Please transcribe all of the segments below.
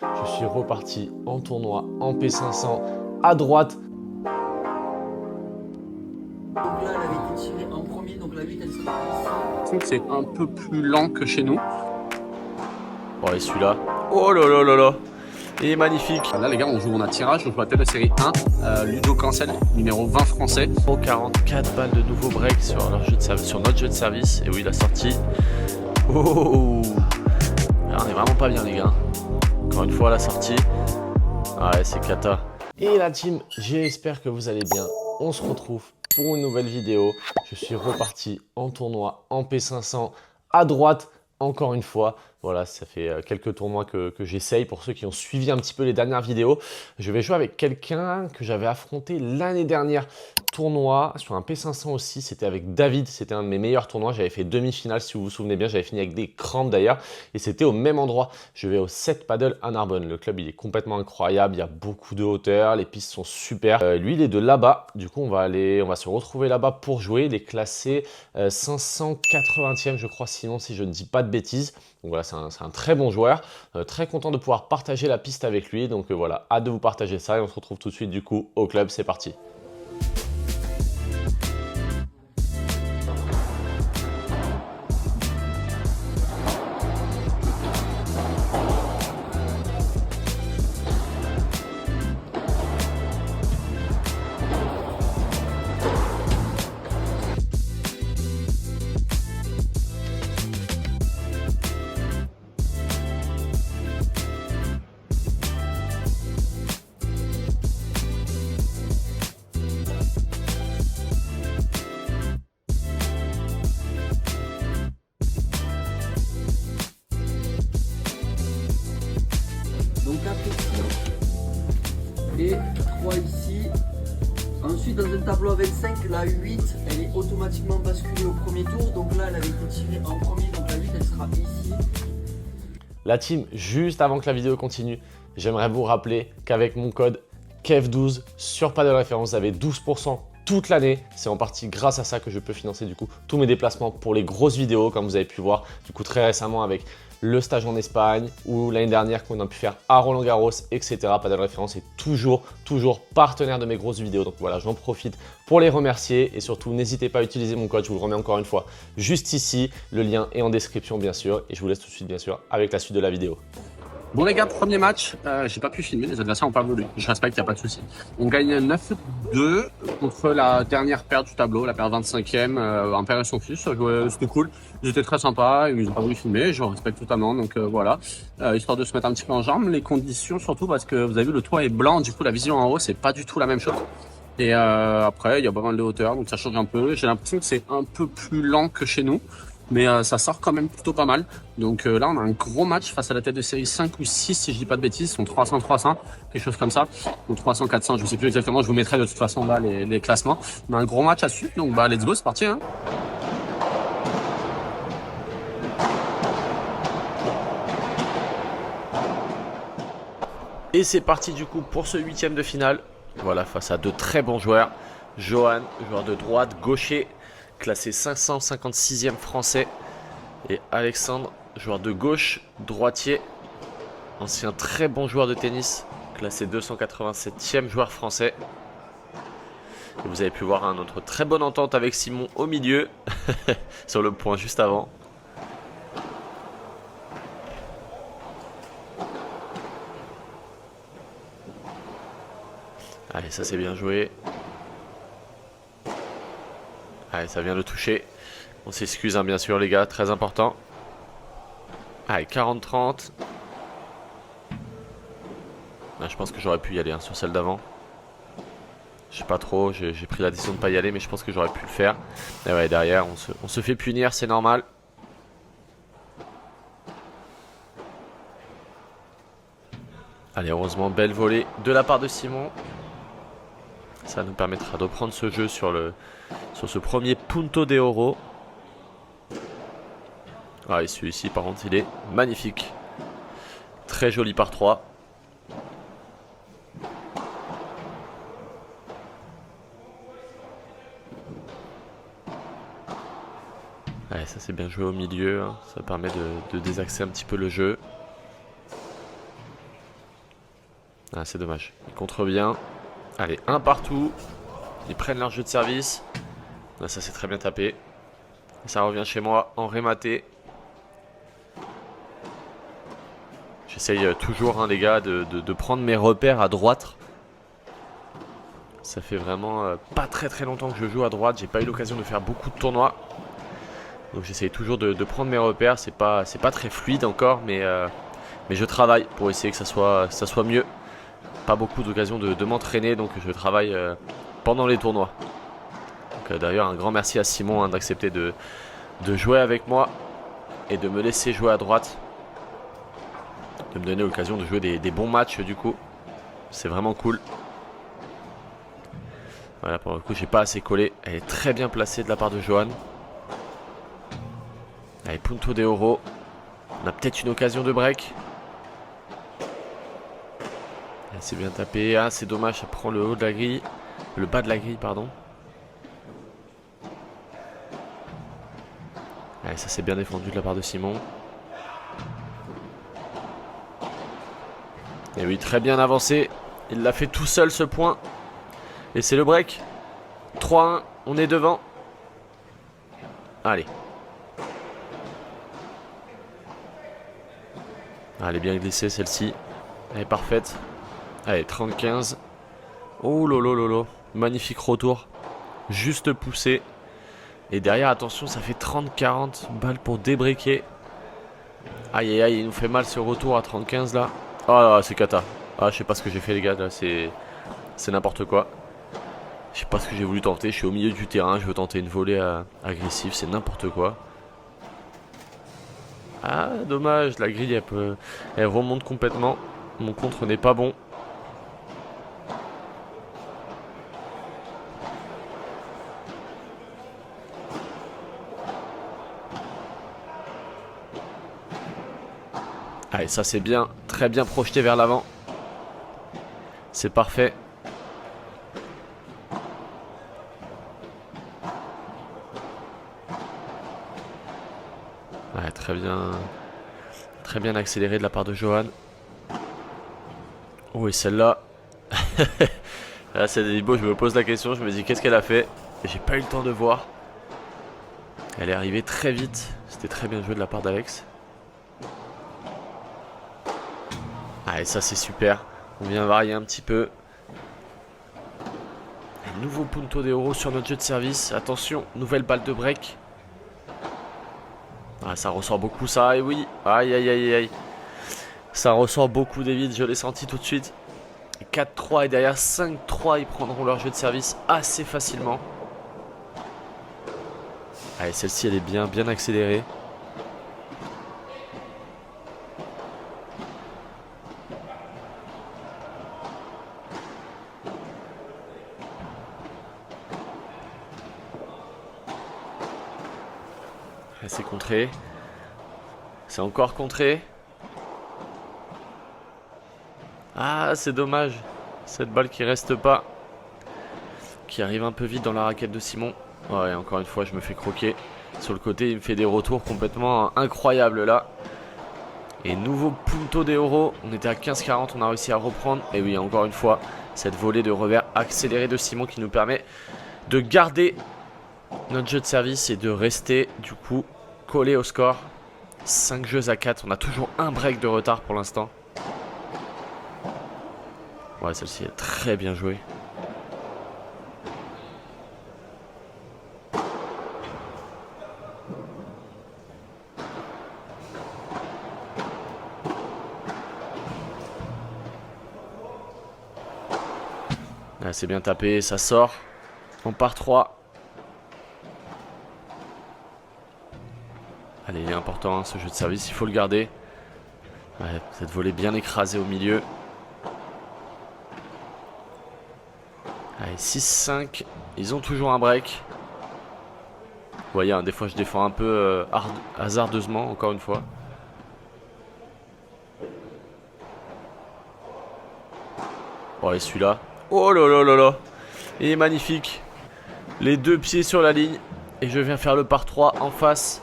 Je suis reparti en tournoi en P500 à droite. Donc là, elle avait été tirée en premier, donc la 8, elle sera ici. C'est un peu plus lent que chez nous. Bon, et celui-là, oh là là là là, il est magnifique. Là, les gars, on joue, on a tirage, on joue à tête de série 1, Ludo Cancel, numéro 20 français. 44 balles de nouveau break sur, sur notre jeu de service. Et oui, la sortie. Oh, là, on est vraiment pas bien, les gars. Encore une fois, la sortie. Ouais, c'est cata. Et la team, j'espère que vous allez bien. On se retrouve pour une nouvelle vidéo. Je suis reparti en tournoi en P500 à droite, encore une fois. Voilà, ça fait quelques tournois que j'essaye. Pour ceux qui ont suivi un petit peu les dernières vidéos, je vais jouer avec quelqu'un que j'avais affronté l'année dernière. Tournoi sur un P500 aussi, c'était avec David, c'était un de mes meilleurs tournois. J'avais fait demi-finale, si vous vous souvenez bien, j'avais fini avec des crampes d'ailleurs. Et c'était au même endroit. Je vais au 7 Paddle à Narbonne. Le club, il est complètement incroyable, il y a beaucoup de hauteur, les pistes sont super. Lui, il est de là-bas. Du coup, on va se retrouver là-bas pour jouer. Il est classé 580e, je crois, sinon, si je ne dis pas de bêtises. Donc voilà, c'est un très bon joueur. Très content de pouvoir partager la piste avec lui. Donc voilà, hâte de vous partager ça. Et on se retrouve tout de suite du coup au club. C'est parti. Donc 4 ici et 3 ici. Ensuite, dans un tableau à 25, la 8, elle est automatiquement basculée au premier tour. Donc là, elle avait été tirée en premier, donc la 8, elle sera ici. La team, juste avant que la vidéo continue, j'aimerais vous rappeler qu'avec mon code KEF12 sur Paddle Référence, vous avez 12% toute l'année. C'est en partie grâce à ça que je peux financer du coup tous mes déplacements pour les grosses vidéos, comme vous avez pu voir du coup très récemment avec le stage en Espagne ou l'année dernière qu'on a pu faire à Roland-Garros, etc. Paddle Référence est toujours partenaire de mes grosses vidéos. Donc voilà, j'en profite pour les remercier et surtout n'hésitez pas à utiliser mon code, je vous le remets encore une fois juste ici. Le lien est en description bien sûr et je vous laisse tout de suite bien sûr avec la suite de la vidéo. Bon les gars, premier match, j'ai pas pu filmer, les adversaires n'ont pas voulu. Je respecte, il n'y a pas de souci. On gagne 9-2 contre la dernière paire du tableau, la paire 25e, un père et son fils. C'était cool, ils étaient très sympas, ils n'ont pas voulu filmer, je respecte totalement, donc voilà. Histoire de se mettre un petit peu en jambes, les conditions surtout parce que vous avez vu le toit est blanc, du coup la vision en haut c'est pas du tout la même chose. Et après il y a pas mal de hauteur, donc ça change un peu. J'ai l'impression que c'est un peu plus lent que chez nous. Mais ça sort quand même plutôt pas mal. Donc là, on a un gros match face à la tête de série 5 ou 6, si je dis pas de bêtises. Ils sont 300-300, quelque chose comme ça. Ou 300-400, je sais plus exactement. Je vous mettrai de toute façon là les classements. On a un gros match à suivre. Donc bah, let's go, c'est parti. Hein. Et c'est parti du coup pour ce 8e de finale. Voilà, face à deux très bons joueurs. Johan, joueur de droite, gaucher, classé 556e français. Et Alexandre, joueur de gauche, droitier, ancien très bon joueur de tennis, classé 287e joueur français. Et vous avez pu voir notre très bonne entente avec Simon au milieu, sur le point juste avant. Allez, ça c'est bien joué. Allez, ça vient de toucher. On s'excuse bien sûr les gars, très important. Allez, 40-30. Je pense que j'aurais pu y aller sur celle d'avant. Je sais pas trop, j'ai pris la décision de ne pas y aller, mais je pense que j'aurais pu le faire. Et ouais, derrière, on se fait punir, c'est normal. Allez, heureusement, belle volée de la part de Simon. Ça nous permettra de prendre ce jeu sur ce premier Punto de Oro. Ah, et celui-ci, par contre, il est magnifique. Très joli par 3. Ouais, ça c'est bien joué au milieu, hein. Ça permet de désaxer un petit peu le jeu. Ah, c'est dommage. Ils contrent bien. Allez, un partout. Ils prennent leur jeu de service. Là, ça c'est très bien tapé. Ça revient chez moi en rématé. J'essaye toujours, hein, les gars, de prendre mes repères à droite. Ça fait vraiment pas très longtemps que je joue à droite. J'ai pas eu l'occasion de faire beaucoup de tournois. Donc j'essaye toujours de prendre mes repères. C'est pas très fluide encore, mais je travaille pour essayer que ça soit mieux. Pas beaucoup d'occasions de m'entraîner, donc je travaille pendant les tournois. D'ailleurs, un grand merci à Simon, hein, d'accepter de jouer avec moi et de me laisser jouer à droite. De me donner l'occasion de jouer des bons matchs du coup. C'est vraiment cool. Voilà, pour le coup, j'ai pas assez collé. Elle est très bien placée de la part de Johan. Allez, Punto de Oro. On a peut-être une occasion de break. C'est bien tapé. Ah, c'est dommage, ça prend le haut de la grille. Le bas de la grille, pardon. Allez, ça c'est bien défendu de la part de Simon. Et oui, très bien avancé. Il l'a fait tout seul ce point. Et c'est le break. 3-1, on est devant. Allez. Elle est bien glissée celle-ci. Elle est parfaite. Allez, 30-15. Oh lolo lolo. Magnifique retour. Juste poussé. Et derrière, attention, ça fait 30-40 balles pour débreaker. Aïe aïe aïe, il nous fait mal ce retour à 30-15 là. Oh là, c'est cata. Ah, je sais pas ce que j'ai fait les gars, là, c'est n'importe quoi. Je sais pas ce que j'ai voulu tenter, je suis au milieu du terrain, je veux tenter une volée agressive, c'est n'importe quoi. Ah, dommage, la grille elle remonte complètement. Mon contre n'est pas bon. Allez, ça c'est bien, très bien projeté vers l'avant. C'est parfait. Ouais, très bien accéléré de la part de Johan. Oh, et celle-là. Là, c'est des beaux, je me pose la question, je me dis qu'est-ce qu'elle a fait. Et j'ai pas eu le temps de voir. Elle est arrivée très vite. C'était très bien joué de la part d'Alex. Allez, ça c'est super. On vient varier un petit peu. Un nouveau Punto de Oro sur notre jeu de service. Attention, nouvelle balle de break. Ah, ça ressort beaucoup ça, et oui. Aïe aïe aïe aïe. Ça ressort beaucoup des vides, je l'ai senti tout de suite. 4-3 et derrière 5-3, ils prendront leur jeu de service assez facilement. Allez, celle-ci elle est bien accélérée. C'est contré. C'est encore contré. Ah, c'est dommage. Cette balle qui reste pas. Qui arrive un peu vite dans la raquette de Simon. Ouais, encore une fois, je me fais croquer. Sur le côté, il me fait des retours complètement incroyables là. Et nouveau Punto de Oro. On était à 15-40, on a réussi à reprendre. Et oui, encore une fois, cette volée de revers accélérée de Simon qui nous permet de garder notre jeu de service et de rester du coup collé au score. 5 jeux à 4, on a toujours un break de retard pour l'instant. Ouais, celle-ci est très bien jouée. Ah, c'est bien tapé, ça sort. On part 3. Allez, il est important hein, ce jeu de service, il faut le garder. Ouais, cette volée bien écrasée au milieu. Allez, 6-5. Ils ont toujours un break. Vous voyez, hein, des fois je défends un peu hasardeusement, encore une fois. Oh, et celui-là. Oh là là là là. Il est magnifique. Les deux pieds sur la ligne. Et je viens faire le par 3 en face.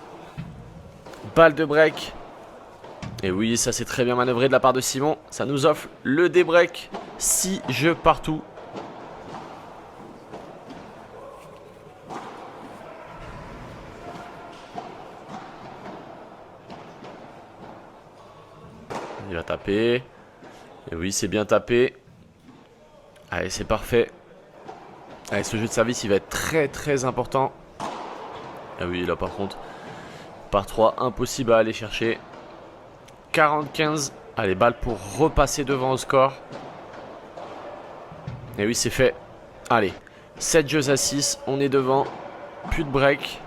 Balle de break. Et oui, ça c'est très bien manœuvré de la part de Simon. Ça nous offre le débreak. 6 jeux partout. Il va taper. Et oui, c'est bien tapé. Allez, c'est parfait. Allez, ce jeu de service, il va être très important. Ah oui, là par contre, par 3, impossible à aller chercher. 40-15. Allez, balle pour repasser devant au score. Et oui, c'est fait. Allez, 7 jeux à 6. On est devant. Plus de break.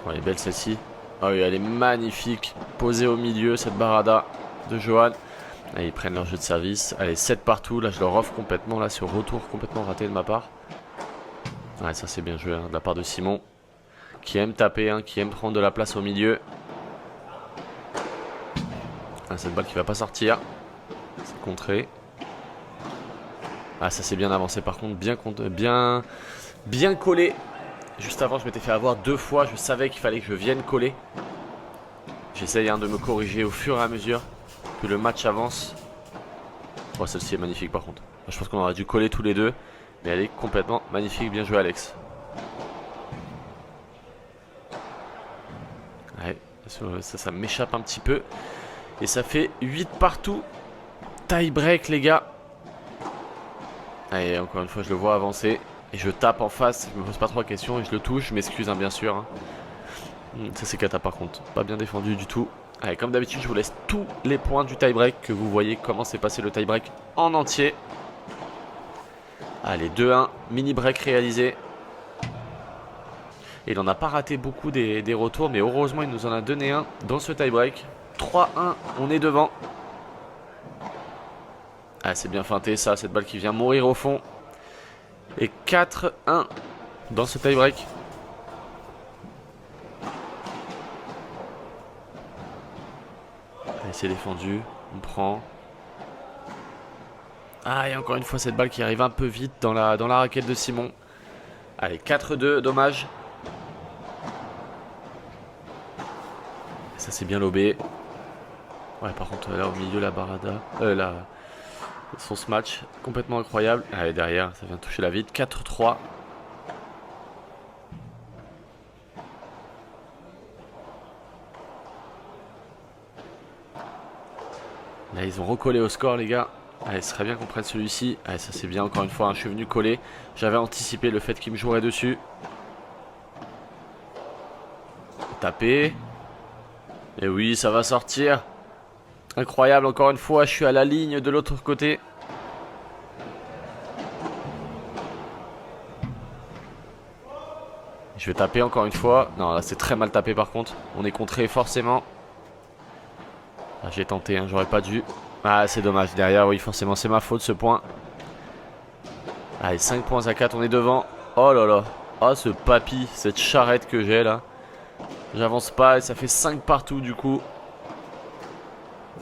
Oh, elle est belle celle-ci. Ah oui, elle est magnifique. Posée au milieu, cette barada de Johan. Allez, ils prennent leur jeu de service. Allez, 7 partout. Là, je leur offre complètement. Là, ce retour complètement raté de ma part. Ouais, ça, c'est bien joué hein, de la part de Simon. Qui aime taper, hein, qui aime prendre de la place au milieu. Ah, cette balle qui va pas sortir. C'est contré. Ah, ça, c'est bien avancé. Par contre, bien collé. Juste avant, je m'étais fait avoir 2 fois. Je savais qu'il fallait que je vienne coller. J'essaye hein, de me corriger au fur et à mesure que le match avance. Oh, celle-ci est magnifique par contre. Je pense qu'on aurait dû coller tous les deux. Mais elle est complètement magnifique. Bien joué, Alex. Ouais, ça m'échappe un petit peu. Et ça fait 8 partout. Tie break, les gars. Allez, encore une fois, je le vois avancer. Et je tape en face. Je me pose pas trop de questions et je le touche. Je m'excuse, hein, bien sûr. Hein. Ça, c'est cata par contre. Pas bien défendu du tout. Allez, comme d'habitude, je vous laisse tous les points du tie break. Que vous voyez comment s'est passé le tie break en entier. Allez, 2-1. Mini break réalisé. Et il n'en a pas raté beaucoup des retours. Mais heureusement, il nous en a donné un dans ce tie break. 3-1. On est devant. Ah, c'est bien feinté ça. Cette balle qui vient mourir au fond. Et 4-1 dans ce tie break. Allez, c'est défendu. On prend. Ah, et encore une fois cette balle qui arrive un peu vite dans la raquette de Simon. Allez, 4-2, dommage. Ça c'est bien lobé. Ouais, par contre là au milieu la barada. Son smash complètement incroyable. Allez, derrière, ça vient toucher la vide. 4-3. Là, ils ont recollé au score, les gars. Allez, ce serait bien qu'on prenne celui-ci. Allez, ça c'est bien, encore une fois. Hein, je suis venu coller. J'avais anticipé le fait qu'il me jouerait dessus. Taper. Et oui, ça va sortir. Incroyable, encore une fois. Je suis à la ligne de l'autre côté. Je vais taper encore une fois. Non, là, c'est très mal tapé, par contre. On est contré, forcément. Ah, j'ai tenté, hein, j'aurais pas dû. Ah, c'est dommage. Derrière, oui, forcément, c'est ma faute, ce point. Allez, 5 points à 4, on est devant. Oh là là. Oh, ce papy, cette charrette que j'ai, là. J'avance pas et ça fait 5 partout, du coup.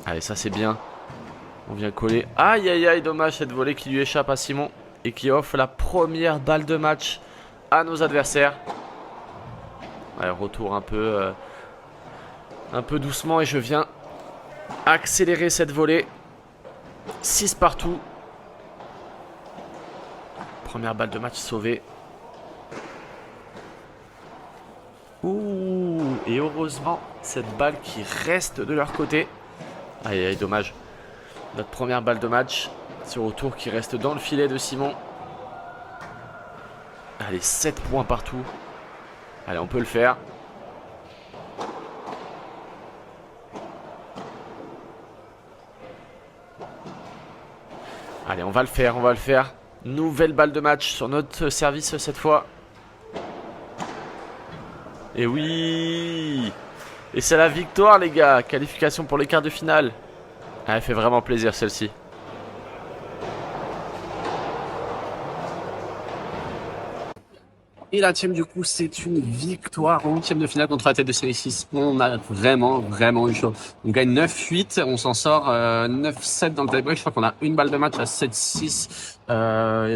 Allez, ça, c'est bien. On vient coller. Aïe, aïe, aïe, dommage, cette volée qui lui échappe à Simon. Et qui offre la première balle de match à nos adversaires. Allez, retour un peu doucement et je viens accélérer cette volée. 6 partout. Première balle de match sauvée. Ouh, et heureusement, cette balle qui reste de leur côté. Aïe, aïe, dommage. Notre première balle de match. Ce retour qui reste dans le filet de Simon. Allez, 7 points partout. Allez, on peut le faire. Allez, on va le faire, on va le faire. Nouvelle balle de match sur notre service cette fois. Et oui! Et c'est la victoire, les gars. Qualification pour les quarts de finale. Ah, elle fait vraiment plaisir, celle-ci. Et la team, du coup, c'est une victoire en 8e de finale contre la tête de série 6. On a vraiment eu chaud. On gagne 9-8, on s'en sort 9-7 dans le tie-break. Je crois qu'on a une balle de match à 7-6.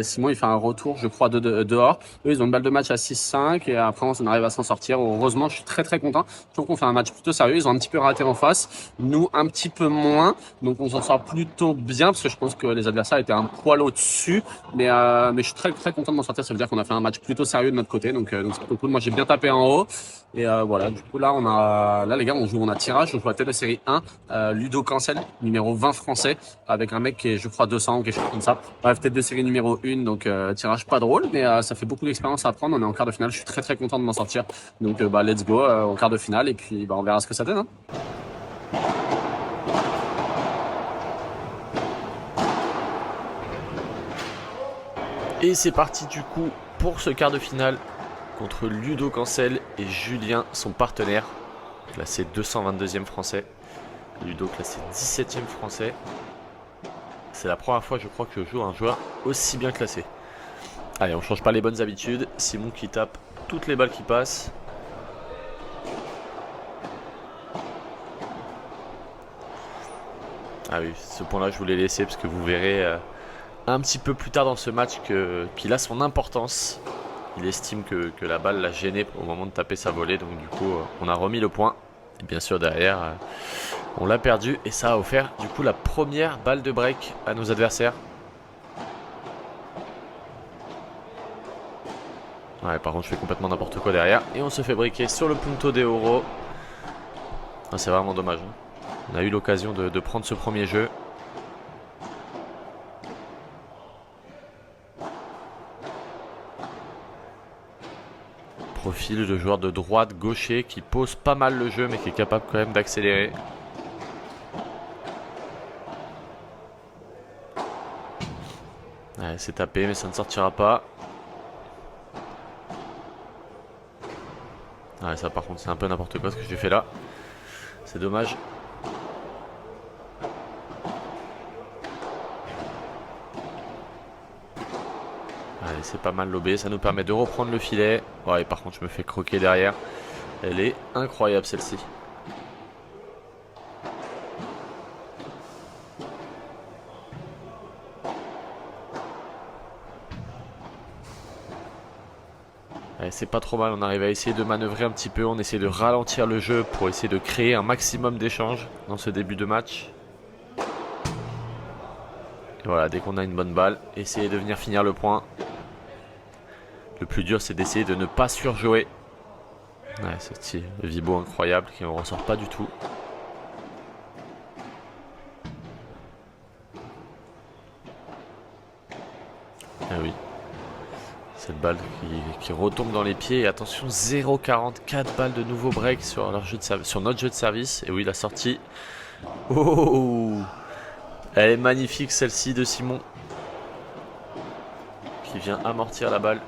Simon, il fait un retour, je crois, dehors. Eux, ils ont une balle de match à 6-5 et après, on arrive à s'en sortir. Heureusement, je suis très content. Je trouve qu'on fait un match plutôt sérieux. Ils ont un petit peu raté en face. Nous, un petit peu moins. Donc, on s'en sort plutôt bien parce que je pense que les adversaires étaient un poil au-dessus. Mais je suis très content de m'en sortir. Ça veut dire qu'on a fait un match plutôt sérieux de notre côté. Donc c'est plutôt cool. Moi, j'ai bien tapé en haut. Et voilà, du coup, là, les gars, on a tirage. On joue à tête de série 1. Ludo Cancel, numéro 20 français, avec un mec qui est, je crois, 200 ou quelque chose comme ça. Bref, tête de série numéro 1. Donc, tirage pas drôle, mais ça fait beaucoup d'expérience à apprendre. On est en quart de finale. Je suis très content de m'en sortir. Donc, let's go en quart de finale. Et puis, on verra ce que ça donne. Hein. Et c'est parti du coup pour ce quart de finale contre Ludo Cancel et Julien, son partenaire, classé 222e français. Ludo classé 17e français. C'est la première fois, je crois, que je joue un joueur aussi bien classé. Allez, on change pas les bonnes habitudes. Simon qui tape toutes les balles qui passent. Ah oui, ce point-là, je voulais laisser parce que vous verrez un petit peu plus tard dans ce match qu'il a son importance. Il estime que la balle l'a gêné au moment de taper sa volée. Donc du coup, on a remis le point. Et bien sûr, derrière, on l'a perdu. Et ça a offert du coup la première balle de break à nos adversaires. Ouais, par contre, je fais complètement n'importe quoi derrière. Et on se fait briquer sur le punto de oro. Ah, c'est vraiment dommage. Hein. On a eu l'occasion de prendre ce premier jeu. Profil de joueur de droite gaucher qui pose pas mal le jeu mais qui est capable quand même d'accélérer. Ouais, c'est tapé mais ça ne sortira pas. Ouais, ça par contre c'est un peu n'importe quoi ce que j'ai fait là. C'est dommage. Allez, c'est pas mal lobé, ça nous permet de reprendre le filet. Ouais, par contre je me fais croquer derrière. Elle est incroyable celle-ci. C'est pas trop mal, on arrive à essayer de manœuvrer un petit peu, on essaie de ralentir le jeu pour essayer de créer un maximum d'échanges dans ce début de match. Et voilà, dès qu'on a une bonne balle, essayer de venir finir le point. Le plus dur c'est d'essayer de ne pas surjouer. Ouais, ce petit Vibo incroyable qui ne ressort pas du tout. Ah oui. Cette balle qui retombe dans les pieds. Et attention, 0,44 balles de nouveau break sur notre jeu de service. Et oui, la sortie. Oh, elle est magnifique celle-ci de Simon. Qui vient amortir la balle.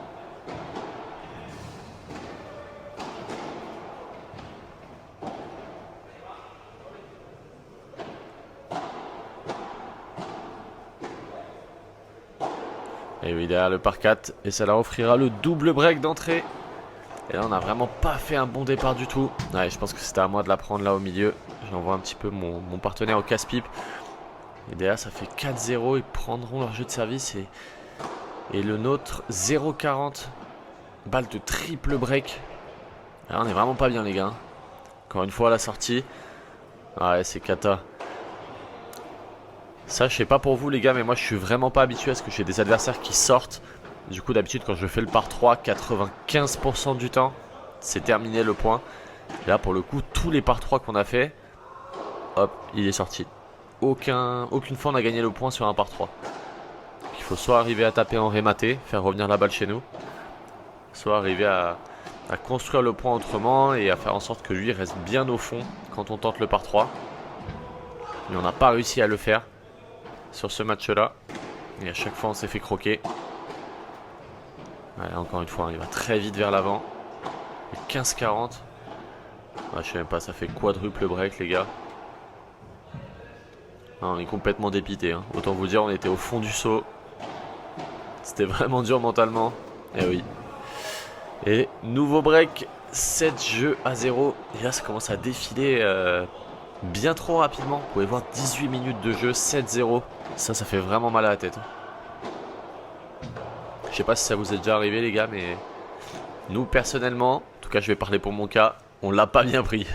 Et oui, derrière le par 4. Et ça leur offrira le double break d'entrée. Et là, on n'a vraiment pas fait un bon départ du tout. Ouais, je pense que c'était à moi de la prendre là au milieu. J'envoie un petit peu mon partenaire au casse-pipe. Et derrière, ça fait 4-0. Ils prendront leur jeu de service. Et le nôtre, 0,40. Balle de triple break. Là, on est vraiment pas bien, les gars. Encore une fois, la sortie. Ouais, c'est cata. Ça, je sais pas pour vous les gars, mais moi je suis vraiment pas habitué à ce que j'ai des adversaires qui sortent. Du coup, d'habitude, quand je fais le par 3, 95% du temps, c'est terminé le point. Et là, pour le coup, tous les par 3 qu'on a fait, hop, il est sorti. Aucune fois on a gagné le point sur un par 3. Il faut soit arriver à taper en rématé, faire revenir la balle chez nous, soit arriver à construire le point autrement et à faire en sorte que lui reste bien au fond quand on tente le par 3. Mais on n'a pas réussi à le faire sur ce match-là. Et à chaque fois, on s'est fait croquer. Ouais, encore une fois, il va très vite vers l'avant. 15-40. Ouais, je sais même pas, ça fait quadruple break, les gars. Non, on est complètement dépité. Hein. Autant vous dire, on était au fond du seau. C'était vraiment dur mentalement. Et oui. Et nouveau break, 7 jeux à 0. Et là, ça commence à défiler bien trop rapidement. Vous pouvez voir 18 minutes de jeu, 7-0. Ça fait vraiment mal à la tête. Je sais pas si ça vous est déjà arrivé, les gars, mais nous, personnellement, en tout cas, je vais parler pour mon cas, on l'a pas bien pris.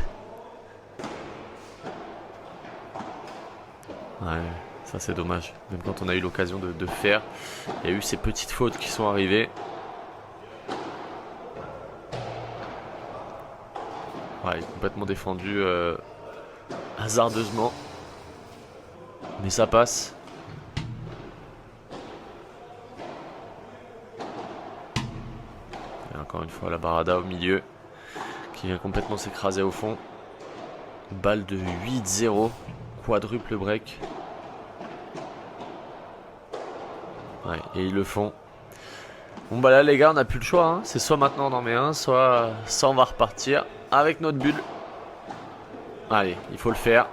Ouais, ça c'est dommage. Même quand on a eu l'occasion de faire, il y a eu ces petites fautes qui sont arrivées. Ouais, complètement défendu hasardeusement. Mais ça passe. Et encore une fois, la Barada au milieu qui vient complètement s'écraser au fond. Balle de 8-0. Quadruple break. Ouais, et ils le font. Bon bah là les gars, on n'a plus le choix, hein. C'est soit maintenant on en met un, soit on va repartir avec notre bulle. Allez, il faut le faire.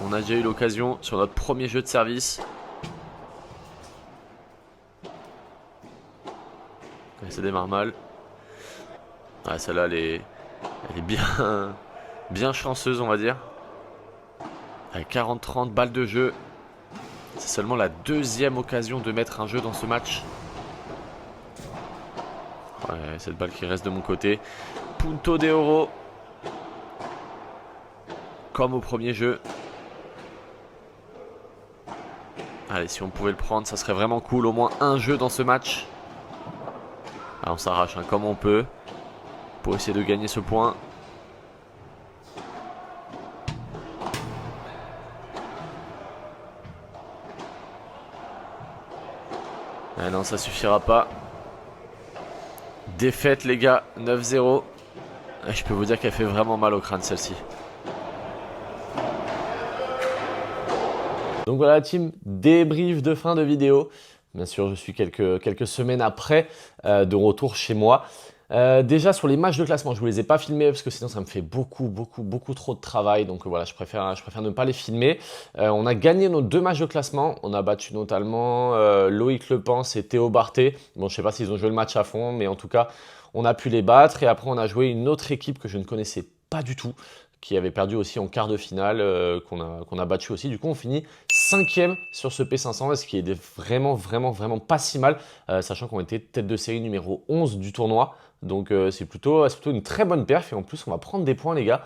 On a déjà eu l'occasion sur notre premier jeu de service. Et ça démarre mal. Ouais, celle-là elle est bien chanceuse, on va dire. Avec 40-30 balles de jeu. C'est seulement la deuxième occasion de mettre un jeu dans ce match. Ouais, cette balle qui reste de mon côté. Punto de Oro. Comme au premier jeu. Allez, si on pouvait le prendre, ça serait vraiment cool. Au moins un jeu dans ce match. Ah, on s'arrache hein, comme on peut. Pour essayer de gagner ce point. Ah non, ça suffira pas. Défaite les gars, 9-0. Je peux vous dire qu'elle fait vraiment mal au crâne celle-ci. Donc voilà la team, débrief de fin de vidéo. Bien sûr, je suis quelques semaines après de retour chez moi. Déjà sur les matchs de classement, je ne vous les ai pas filmés parce que sinon ça me fait beaucoup trop de travail. Donc voilà, je préfère ne pas les filmer. On a gagné nos 2 matchs de classement. On a battu notamment Loïc Lepens et Théo Barthé. Bon, je ne sais pas s'ils ont joué le match à fond, mais en tout cas, on a pu les battre. Et après, on a joué une autre équipe que je ne connaissais pas du tout, qui avait perdu aussi en quart de finale, qu'on a battu aussi. Du coup, on finit 5e sur ce P500, ce qui est vraiment pas si mal, sachant qu'on était tête de série numéro 11 du tournoi. Donc c'est plutôt une très bonne perf et en plus on va prendre des points les gars.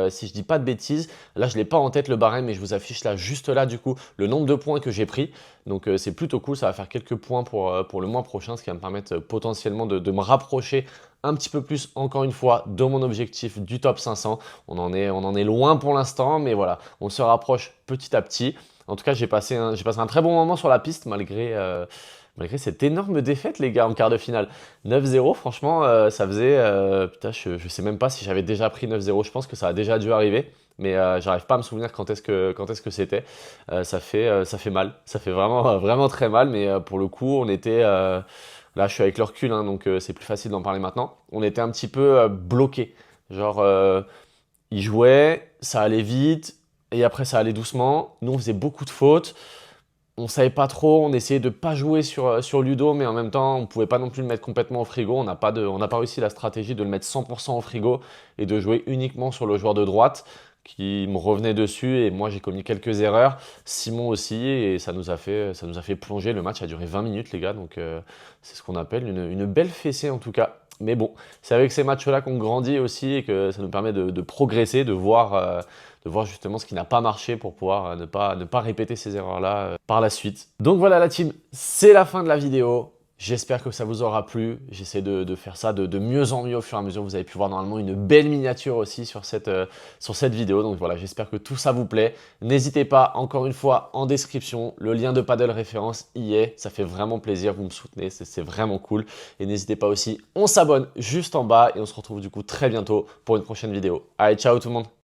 Si je dis pas de bêtises, là je l'ai pas en tête le barème mais je vous affiche là juste là du coup le nombre de points que j'ai pris. Donc c'est plutôt cool, ça va faire quelques points pour le mois prochain, ce qui va me permettre potentiellement de me rapprocher un petit peu plus encore une fois de mon objectif du top 500. On en est loin pour l'instant mais voilà, on se rapproche petit à petit. En tout cas j'ai passé un très bon moment sur la piste malgré cette énorme défaite, les gars, en quart de finale. 9-0, franchement, ça faisait... putain, je sais même pas si j'avais déjà pris 9-0. Je pense que ça a déjà dû arriver. Mais j'arrive pas à me souvenir quand est-ce que c'était. Ça fait mal. Ça fait vraiment très mal. Mais pour le coup, on était... là, je suis avec le recul, hein, donc c'est plus facile d'en parler maintenant. On était un petit peu bloqués. Genre, ils jouaient, ça allait vite. Et après, ça allait doucement. Nous, on faisait beaucoup de fautes. On savait pas trop, on essayait de pas jouer sur Ludo, mais en même temps, on pouvait pas non plus le mettre complètement au frigo. On n'a pas réussi la stratégie de le mettre 100% au frigo et de jouer uniquement sur le joueur de droite qui me revenait dessus. Et moi, j'ai commis quelques erreurs. Simon aussi, et ça nous a fait plonger. Le match a duré 20 minutes, les gars. Donc, c'est ce qu'on appelle une belle fessée en tout cas. Mais bon, c'est avec ces matchs-là qu'on grandit aussi et que ça nous permet de progresser, de voir justement ce qui n'a pas marché pour pouvoir ne pas répéter ces erreurs-là par la suite. Donc voilà la team, c'est la fin de la vidéo. J'espère que ça vous aura plu. J'essaie de faire ça de mieux en mieux au fur et à mesure. Vous avez pu voir normalement une belle miniature aussi sur cette vidéo. Donc voilà, j'espère que tout ça vous plaît. N'hésitez pas, encore une fois, en description, le lien de Paddle Référence y est. Ça fait vraiment plaisir, vous me soutenez, c'est vraiment cool. Et n'hésitez pas aussi, on s'abonne juste en bas et on se retrouve du coup très bientôt pour une prochaine vidéo. Allez, ciao tout le monde!